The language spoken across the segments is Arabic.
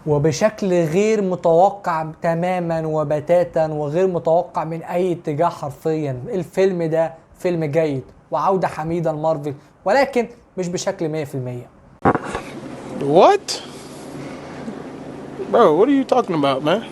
وبشكل غير متوقع تماما وبتاتا وغير متوقع من اي اتجاه حرفيا. الفيلم ده فيلم جيد وعودة حميدة لمارفل، ولكن مش بشكل 100%. What? Bro, what are you talking about, man?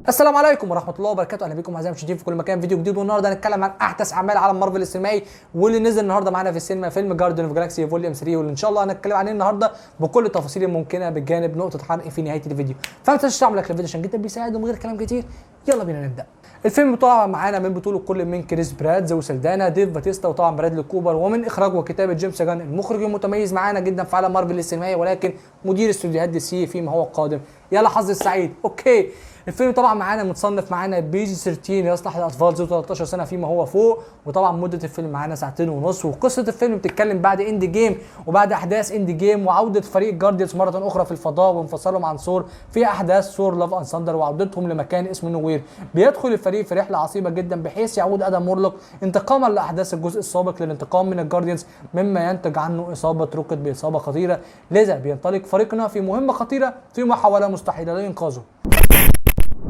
السلام عليكم ورحمه الله وبركاته، اهلا بكم اعزائي المشاهدين في كل مكان. فيديو جديد، والنهارده هنتكلم عن احدث اعمال عالم مارفل السينمائي واللي نزل النهارده معانا في السينما، فيلم جاردن اوف جالاكسي فوليوم 3، واللي ان شاء الله هنتكلم عليه النهارده بكل التفاصيل الممكنه بجانب نقطه حرق في نهايه الفيديو. فما تنساش تعمل لايك للفيديو عشان جدا بيساعد، ومن غير كلام كتير يلا بينا نبدا. الفيلم طبعا معانا من بطوله كل من كريس براد، زوي سلدانا، ديف باتيستا، وطبعا برادلي كوبر، ومن اخراج وكتابه جيمس جان، المخرج المتميز معانا جدا في عالم مارفل السينمائي ولكن مدير استوديوهات دي سي فيما هو القادم. يلا حظ السعيد. اوكي، الفيلم طبعا معانا متصنف معانا بي جي 13، يصلح للاطفال ذو 13 سنه فيما هو فوق، وطبعا مده الفيلم معانا ساعتين ونص. وقصه الفيلم بتتكلم بعد اند جيم وبعد احداث اند جيم وعوده فريق جارديانز مره اخرى في الفضاء وانفصالهم عن ثور في احداث ثور لاف اند ثاندر وعودتهم لمكان اسمه نوير. بيدخل الفريق في رحله عصيبه جدا بحيث يعود ادم مورلوك انتقاما لاحداث الجزء السابق للانتقام من الجارديانز، مما ينتج عنه اصابه روكت باصابه خطيره، لذا بينطلق فريقنا في مهمه خطيره في محاوله مستحيله لانقاذه.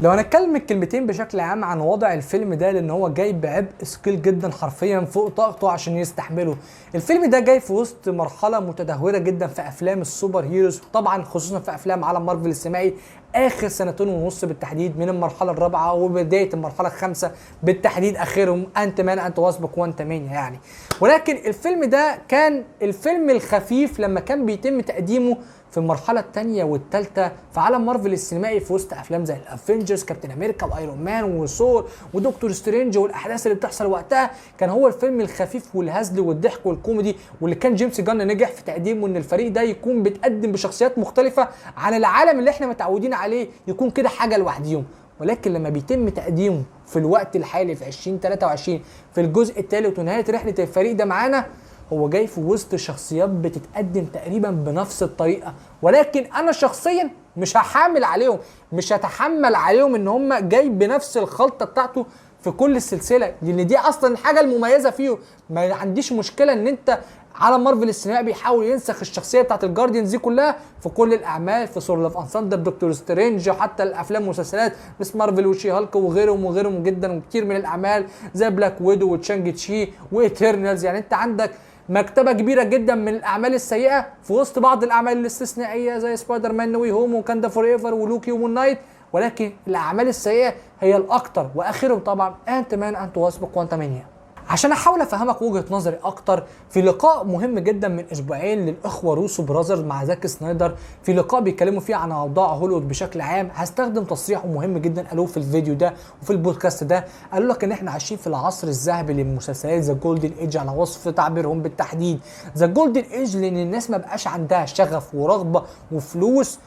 لو هنتكلم الكلمتين بشكل عام عن وضع الفيلم ده، لان هو جاي بعبء ثقيل جدا حرفيا فوق طاقته عشان يستحمله. الفيلم ده جاي في وسط مرحله متدهوره جدا في افلام السوبر هيروز، طبعا خصوصا في افلام عالم مارفل السينمائي اخر سنتين ونص بالتحديد، من المرحله الرابعه وبدايه المرحله الخامسه بالتحديد، اخرهم انت مان انت واسبق وانت مانيا يعني. ولكن الفيلم ده كان الفيلم الخفيف لما كان بيتم تقديمه في المرحله الثانيه والثالثه في عالم مارفل السينمائي، في وسط افلام زي الافنجرز، كابتن امريكا، وايرون مان، وثور، ودكتور سترينج، والاحداث اللي بتحصل وقتها. كان هو الفيلم الخفيف والهزل والضحك والكوميدي، واللي كان جيمس جان نجح في تقديمه ان الفريق ده يكون بيتقدم بشخصيات مختلفه عن العالم اللي احنا متعودين عليه، يكون كده حاجه لوحديهم. ولكن لما بيتم تقديمه في الوقت الحالي في 2023 في الجزء الثالث ونهايه رحله الفريق ده معانا، هو جاي في وسط شخصيات بتتقدم تقريبا بنفس الطريقه، ولكن انا شخصيا مش هحامل عليهم، مش هتحمل عليهم ان هم جاي بنفس الخلطه بتاعته في كل السلسله، لان دي اصلا الحاجه المميزه فيه. ما عنديش مشكله ان انت عالم مارفل السينمائي بيحاول ينسخ الشخصيه بتاعت الجارديانز دي كلها في كل الاعمال، في ثور لاف اند ثاندر، دكتور سترينج، وحتى الافلام والمسلسلات مس مارفل وشي هالك وغيرهم جدا، وكتير من الاعمال زي بلاك ويدو وتشانج تشي وايترنالز. يعني انت عندك مكتبه كبيره جدا من الاعمال السيئه في وسط بعض الاعمال الاستثنائيه زي سبايدر مان نو واي هوم وكاندا فور ايفر ولوكي ومون نايت، ولكن الاعمال السيئه هي الاكثر، واخرهم طبعا انت مان انت واسبق وانت مانيا. عشان احاول افهمك وجهه نظري اكتر، في لقاء مهم جدا من اسبوعين للاخوه روسو براذرز مع زاك سنايدر، في لقاء بيتكلموا فيه عن اوضاع هوليوود بشكل عام، هستخدم تصريح مهم جدا قالوه في الفيديو ده وفي البودكاست ده. قالوا لك ان احنا عايشين في العصر الذهبي للمسلسلات ذا جولدن ايج على وصف تعبيرهم بالتحديد. ذا جولدن ايج لان الناس ما بقاش عندها شغف ورغبه وفلوس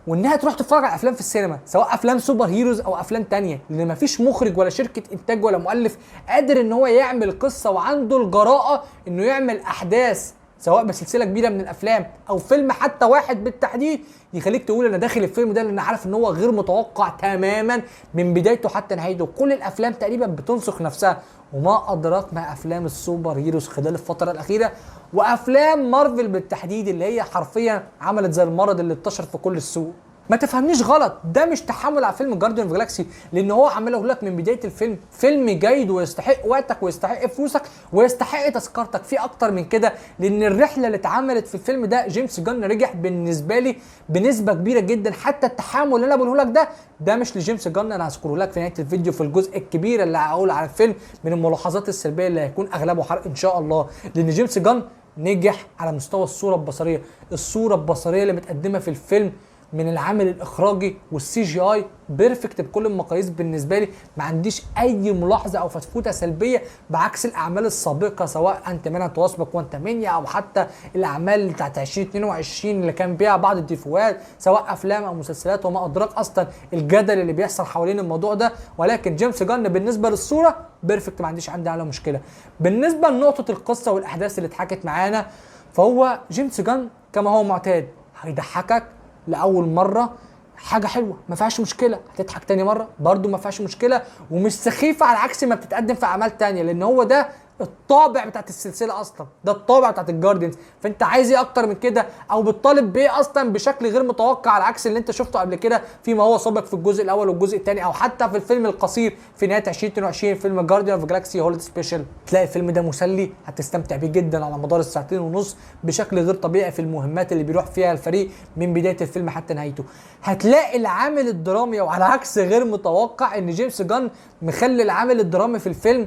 وانها تروح تتفرج على افلام في السينما، سواء افلام سوبر هيروز او افلام تانية، لان مفيش مخرج ولا شركه انتاج ولا مؤلف قادر ان هو يعمل قصه وعنده الجراءه انه يعمل احداث سواء بسلسله كبيره من الافلام او فيلم حتى واحد بالتحديد يخليك تقول انا داخل الفيلم ده لان عارف ان هو غير متوقع تماما من بدايته حتى نهايته. كل الافلام تقريبا بتنسخ نفسها، وما ادراك ما افلام السوبر هيروز خلال الفتره الاخيره، وافلام مارفل بالتحديد اللي هي حرفيا عملت زي المرض اللي انتشر في كل السوق. ما تفهمنيش غلط، ده مش تحمل على فيلم جارديان اوف جالاكسي، لان هو عمله لك من بدايه الفيلم فيلم جيد ويستحق وقتك ويستحق فلوسك ويستحق تذكرتك فيه اكتر من كده، لان الرحله اللي اتعملت في الفيلم ده جيمس جان رجع بالنسبه لي بنسبه كبيره جدا. حتى التحامل اللي انا بقوله لك ده مش لجيمس جان، انا هذكره لك في نهايه الفيديو في الجزء الكبير اللي هقول على الفيلم من الملاحظات السلبيه اللي هيكون اغلبه حرق ان شاء الله، لان جيمس جان نجح على مستوى الصوره البصريه اللي متقدمه في الفيلم من العامل الاخراجي والسي جي اي بيرفكت بكل المقاييس بالنسبه لي. ما عنديش اي ملاحظه او فتفوته سلبيه بعكس الاعمال السابقه، سواء انت مان انت واسبق وانت مانيا او حتى الاعمال بتاعت 2022 اللي كان بيها بعض الديفوات سواء افلام او مسلسلات، وما ادراك اصلا الجدل اللي بيحصل حوالين الموضوع ده. ولكن جيمس جان بالنسبه للصوره بيرفكت، ما عنديش على مشكله. بالنسبه لنقطه القصه والاحداث اللي اتحكت معانا، فهو جيمس جان كما هو معتاد هيضحكك لاول مره، حاجه حلوه ما فيهاش مشكله، هتضحك تاني مره برضو ما فيهاش مشكله، ومش سخيفه على عكس ما بتتقدم في اعمال تانية، لان هو ده الطابع بتاعت السلسله اصلا، ده الطابع بتاعت الجارديانز. فانت عايز ايه اكتر من كده؟ او بتطالب بايه اصلا بشكل غير متوقع على عكس اللي انت شفته قبل كده فيما هو سابق في الجزء الاول والجزء الثاني، او حتى في الفيلم القصير في نهايه 2022 فيلم جارديان اوف جالاكسي هوليدي سبيشال. تلاقي الفيلم ده مسلي، هتستمتع بيه جدا على مدار الساعتين ونص بشكل غير طبيعي في المهمات اللي بيروح فيها الفريق من بدايه الفيلم حتى نهايته. هتلاقي العامل الدرامي، وعلى عكس غير متوقع ان جيمس جان مخلي العامل الدرامي في الفيلم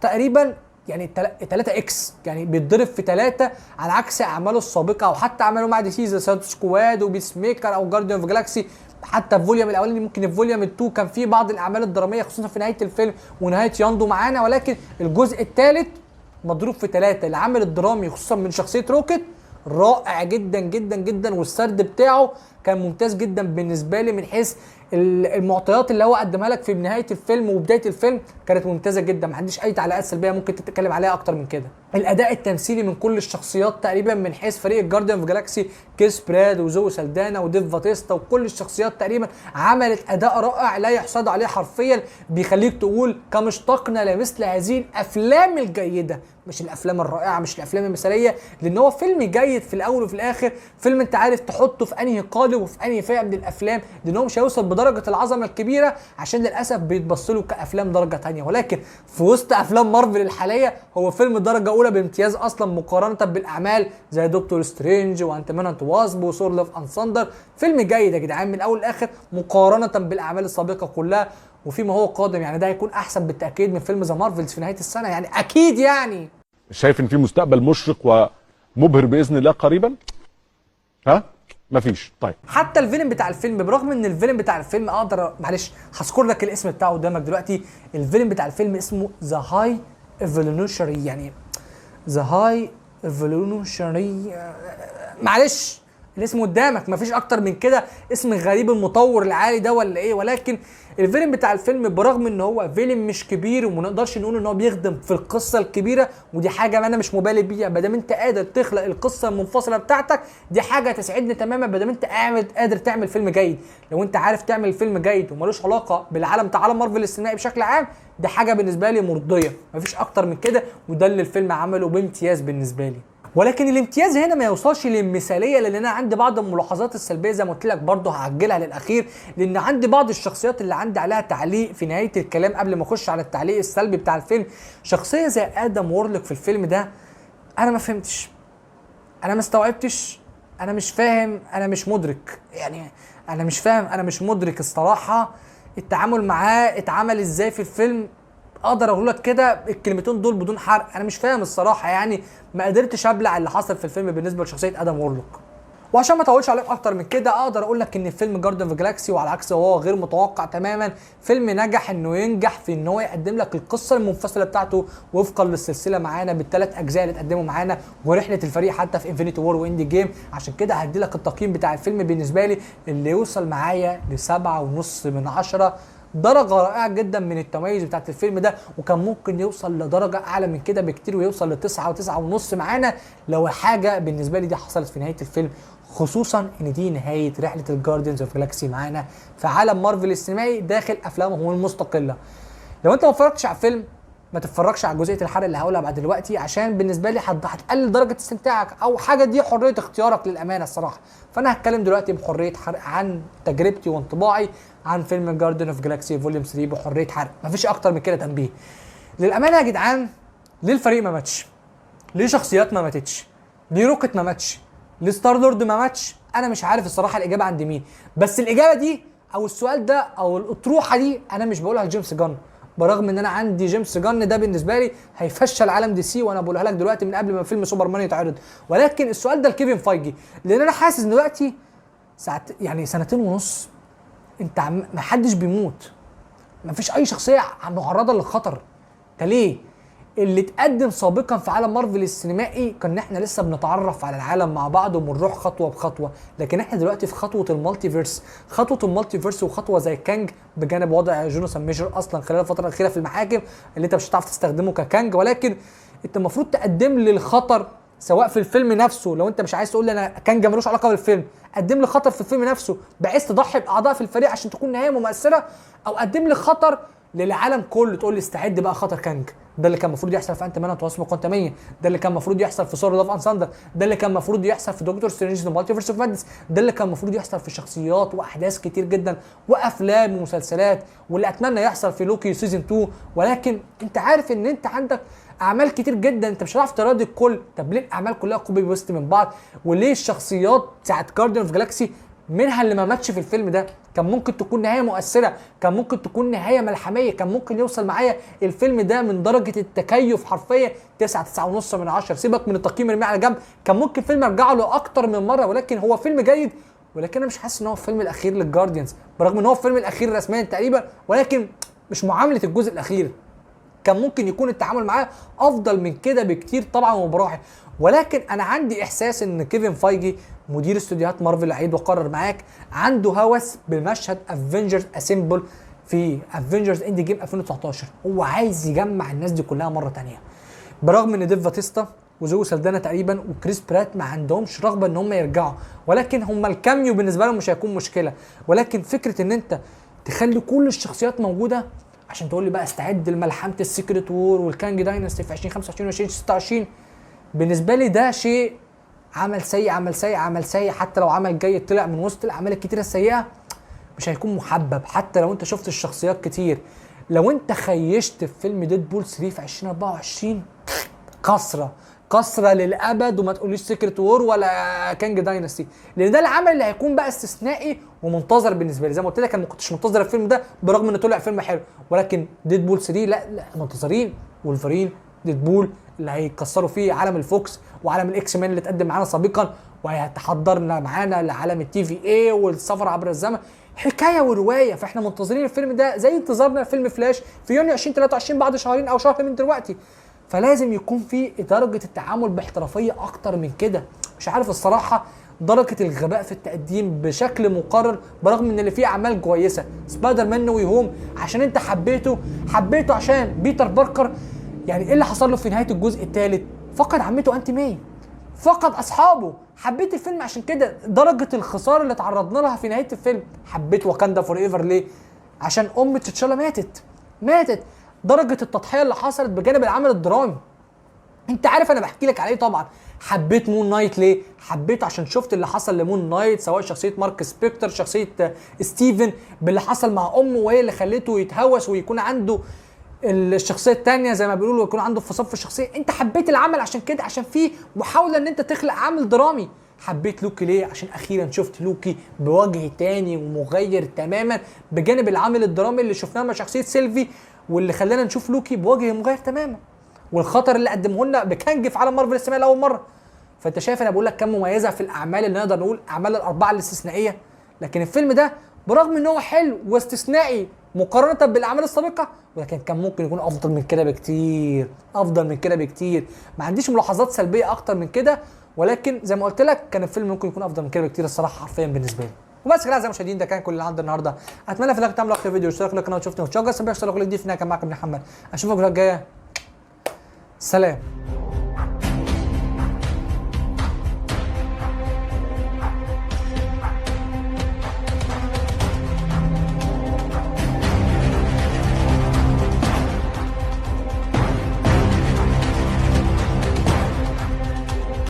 تقريبا يعني 3 اكس، يعني بيتضرب في 3 على عكس اعماله السابقه او حتى اعماله مع دي سي زي سايد سكواد وبيس ميكر او جارديان اوف جالاكسي. حتى في فوليوم الاولاني ممكن في فوليوم ال2 كان في بعض الاعمال الدراميه خصوصا في نهايه الفيلم ونهايه ياندو معانا، ولكن الجزء الثالث مضروب في 3. العمل الدرامي خصوصا من شخصيه روكيت رائع جدا جدا جدا، والسرد بتاعه كان ممتاز جدا بالنسبه لي من حيث المعطيات اللي هو قدمها لك في نهايه الفيلم وبدايه الفيلم كانت ممتازه جدا، ما عنديش اي تعليقات سلبيه ممكن تتكلم عليها اكتر من كده. الاداء التمثيلي من كل الشخصيات تقريبا من حيث فريق الجارديان اوف جالاكسي، كيس براد وزوي سالدانا وديف باتيستا وكل الشخصيات تقريبا عملت اداء رائع لا يحسد عليه حرفيا، بيخليك تقول كم اشتقنا لمثل هذه الافلام الجيده، مش الافلام الرائعه مش الافلام المثاليه، لان هو فيلم جيد في الاول وفي الاخر، فيلم انت عارف تحطه في انهي قالب وفي انهي فئه من الافلام، لان هو مش هيوصل بدرجه العظمه الكبيره عشان للاسف بيتبص له كافلام درجه ثانيه، ولكن في وسط افلام مارفل الحاليه هو فيلم درجه اولى بامتياز اصلا مقارنه بالاعمال زي دكتور سترينج وانت مان انت واسب وثور لاف اند ثاندر. فيلم جيد يا جدعان من الاول للاخر مقارنه بالاعمال السابقه كلها، وفيما هو قادم يعني ده هيكون احسن بالتاكيد من فيلم ذا مارفلز في نهايه السنه، يعني اكيد. يعني شايف ان في مستقبل مشرق ومبهر باذن الله قريبا؟ ها؟ مفيش. طيب حتى الفيلم بتاع الفيلم برغم ان الفيلم بتاع الفيلم معلش هذكر لك الاسم بتاعه قدامك دلوقتي، الفيلم بتاع الفيلم اسمه ذا هاي ايفولوشنري، يعني ذا هاي ايفولوشنري، معلش الاسم قدامك مفيش اكتر من كده، اسم غريب المطور العالي ده ولا ايه، ولكن الفيلم بتاع الفيلم برغم ان هو فيلم مش كبير وما نقدرش نقول ان هو بيخدم في القصه الكبيره، ودي حاجه انا مش مبالي بيها، ما دام انت قادر تخلق القصه المنفصله بتاعتك دي حاجه تسعدني تماما، ما دام انت قادر تعمل فيلم جيد. لو انت عارف تعمل فيلم جيد ومالوش علاقه بالعالم بتاع عالم مارفل السينمائي بشكل عام، دي حاجه بالنسبه لي مرضيه، مفيش اكتر من كده، وده اللي الفيلم عمله بامتياز بالنسبه لي. ولكن الامتياز هنا ما يوصلش للمثاليه، لان انا عندي بعض الملاحظات السلبيه زي ما قلت لك برضه هاجلها للاخير، لان عندي بعض الشخصيات اللي عندي عليها تعليق في نهايه الكلام قبل ما اخش على التعليق السلبي بتاع الفيلم. شخصيه زي ادم وورلوك في الفيلم ده انا ما فهمتش، انا ما استوعبتش، انا مش فاهم، انا مش مدرك، يعني انا مش فاهم، انا مش مدرك الصراحه التعامل معاه اتعمل ازاي في الفيلم. اقدر اقول لك كده الكلمتين دول بدون حرق، انا مش فاهم الصراحه، يعني ما قدرتش ابلع اللي حصل في الفيلم بالنسبه لشخصيه ادم وورلوك. وعشان ما اطولش عليك اكتر من كده اقدر اقول لك ان فيلم جاردن اوف جالاكسي وعلى عكس هو غير متوقع تماما، فيلم نجح انه ينجح في ان هو يقدم لك القصه المنفصله بتاعته وفقا للسلسله معانا بالثلاث اجزاء اللي اتقدموا معانا ورحله الفريق حتى في انفينيتي وور واندي جيم. عشان كده هدي لك التقييم بتاع الفيلم بالنسبه لي اللي يوصل معايا ل7.5/10، درجة رائعة جدا من التميز بتاعت الفيلم ده، وكان ممكن يوصل لدرجة أعلى من كده بكتير ويوصل ل9 و9.5 معانا لو حاجة بالنسبة لي دي حصلت في نهاية الفيلم، خصوصا إن دي نهاية رحلة الجارديانز اوف جالاكسي معانا في عالم مارفل السينمائي داخل أفلامهم المستقلة. لو أنت ما اتفرجتش على الفيلم ما تتفرجش على جزئيه الحرق اللي هقولها بعد دلوقتي، عشان بالنسبه لي هتقلل درجه استمتاعك او حاجه، دي حريه اختيارك للامانه الصراحه. فانا هتكلم دلوقتي بحريه حرق عن تجربتي وانطباعي عن فيلم جاردن اوف جالاكسي فوليوم 3 بحريه حرق، مفيش اكتر من كده تنبيه. للامانه يا جدعان، ليه الفريق ما ماتش؟ ليه شخصيات ما ماتتش؟ ليه روكت ما ماتش؟ ليه ستار لورد ما ماتش؟ انا مش عارف الصراحه الاجابه عند مين، بس الاجابه دي او السؤال ده او الاطروحه دي انا مش بقولها لجيمس جان، برغم ان انا عندي جيمس جان ده بالنسبه لي هيفشل عالم دي سي، وانا بقولها لك دلوقتي من قبل ما فيلم سوبرمان يتعرض، ولكن السؤال ده لكيفن فايجي، لان انا حاسس دلوقتي يعني 2.5 سنين انت ما حدش بيموت، ما فيش اي شخصيه معرضه للخطر، انت ليه؟ اللي اتقدم سابقا في عالم مارفل السينمائي كان احنا لسه بنتعرف على العالم مع بعض وبنروح خطوه بخطوه، لكن احنا دلوقتي في خطوه المالتيفيرس، وخطوه زي كانج بجانب وضع جوناثان ميجر اصلا خلال الفتره الاخيره في المحاكم اللي انت مش هتعرف تستخدمه ككانج، ولكن انت المفروض تقدم لي الخطر سواء في الفيلم نفسه، لو انت مش عايز تقول لي انا كان ملوش علاقه بالفيلم، قدم لي خطر في الفيلم نفسه بحيث تضحي باعضاء في الفريق عشان تكون نهايه مؤثره، او قدم لي خطر للعالم كله تقول لي استعد بقى خطر كانج. ده اللي كان المفروض يحصل في انت مان وتواصل كوانتميه، ده اللي كان المفروض يحصل في ثور لاف اند ثاندر، ده اللي كان المفروض يحصل في دكتور سترينج ذا مالتيفيرس اوف مادنس، ده اللي كان المفروض يحصل في شخصيات واحداث كتير جدا وافلام ومسلسلات، واللي اتمنى يحصل في لوكي سيزون 2. ولكن انت عارف ان انت عندك اعمال كتير جدا، انت مش هتعرف تراضي الكل. طب ليه الاعمال كلها كوبي بيست من بعض؟ وليه الشخصيات بتاعت جارديان اوف جالاكسي منها اللي ما ماتش في الفيلم ده كان ممكن تكون نهايه مؤثره، كان ممكن تكون نهايه ملحميه، كان ممكن يوصل معايا الفيلم ده من درجه التكيف حرفيا 9 9.5 من 10. سيبك من التقييم ارميه على جنب، كان ممكن فيلم ارجع له اكتر من مره، ولكن هو فيلم جيد. ولكن انا مش حاسس ان هو الفيلم الاخير للجارديانز، برغم ان هو الفيلم الاخير رسميا تقريبا، ولكن مش معامله الجزء الاخير. كان ممكن يكون التعامل معاه افضل من كده بكتير طبعا وبراحه. ولكن انا عندي احساس ان كيفن فايجي مدير استوديوهات مارفل عيد وقرر معاك عنده هوس بمشهد افنجرز اسيمبل في افنجرز اند جيم 2019. هو عايز يجمع الناس دي كلها مره تانية، برغم ان ديف باتيستا وزوي سالدانا تقريبا وكريس برات ما عندهمش رغبه ان هم يرجعوا، ولكن هم الكاميو بالنسبه لهم مش هيكون مشكله. ولكن فكره ان انت تخلي كل الشخصيات موجوده عشان تقول لي بقى استعد لملحمه السيكريت وور والكانج داينستي في 2025 و2026، بالنسبه لي ده شيء عمل سيء عمل سيء عمل سيء. حتى لو عمل جيد طلع من وسط الاعمال الكتيره السيئه مش هيكون محبب، حتى لو انت شفت الشخصيات كتير. لو انت خيشت في فيلم ديدبول 3 في 2024 كسره للابد، وما تقوليش سيكريت وور ولا كانج داينستي، لان ده العمل اللي هيكون بقى استثنائي ومنتظر بالنسبه لي. زي ما قلت لك انا ما كنتش منتظر الفيلم ده برغم انه طلع فيلم حلو، ولكن ديدبول 3 لا منتظرين وولفرين ديدبول اللي هيكسروا فيه عالم الفوكس وعالم الاكس مان اللي اتقدم معانا سابقا، وهيتحضرنا معانا لعالم التي في اي والسفر عبر الزمن، حكايه وروايه. فاحنا منتظرين الفيلم ده زي انتظارنا فيلم فلاش في يونيو 2023 بعد شهرين او شهر من دلوقتي. فلازم يكون في درجه التعامل باحترافيه اكتر من كده. مش عارف الصراحه درجه الغباء في التقديم بشكل مقرر، برغم ان اللي فيه اعمال كويسه. سبايدر مان نو واي هوم عشان انت حبيته عشان بيتر باركر، يعني ايه اللي حصل له في نهايه الجزء الثالث؟ فقد عمته انت ماي، فقد اصحابه. حبيت الفيلم عشان كده. درجه الخساره اللي تعرضنا لها في نهايه الفيلم. حبيت واكاندا فور ايفر ليه؟ عشان ام تشالا ماتت. درجه التضحيه اللي حصلت بجانب العمل الدرامي انت عارف انا بحكي لك عليه طبعا. حبيت مون نايت ليه؟ حبيت عشان شفت اللي حصل لمون نايت، سواء شخصيه مارك سبيكتر، شخصيه ستيفن، باللي حصل مع امه وهي اللي خلته يتهوس ويكون عنده الشخصيه الثانيه زي ما بيقولوا، ويكون عنده انفصام في الشخصيه. انت حبيت العمل عشان كده، عشان فيه محاوله ان انت تخلق عامل درامي. حبيت لوكي ليه؟ عشان اخيرا شفت لوكي بوجه تاني ومغير تماما بجانب العامل الدرامي اللي شفناه مع شخصيه سيلفي، واللي خلانا نشوف لوكي بوجه مغير تماما، والخطر اللي قدمه لنا بكانج في عالم مارفل السينمائي لاول مره. فانت شايف انا بقول لك كم مميزه في الاعمال اللي نقدر نقول اعمال الاربعه الاستثنائيه. لكن الفيلم ده برغم ان هو حلو واستثنائي مقارنه بالاعمال السابقه، ولكن كان ممكن يكون افضل من كده بكتير. ما عنديش ملاحظات سلبيه اكتر من كده، ولكن زي ما قلت لك كان الفيلم ممكن يكون افضل من كده بكتير الصراحه حرفيا بالنسبه لي. وبس كده اعزائي المشاهدين، ده كان كل اللي عندنا النهارده. اتمنى في الاخر تعملوا لايك للفيديو واشتراك للقناه وشفتوا وتشجعوا السبب اشتراك جديد. في النهايه كان معاكم ابن محمد، اشوفكم الفيديو الجايه. سلام.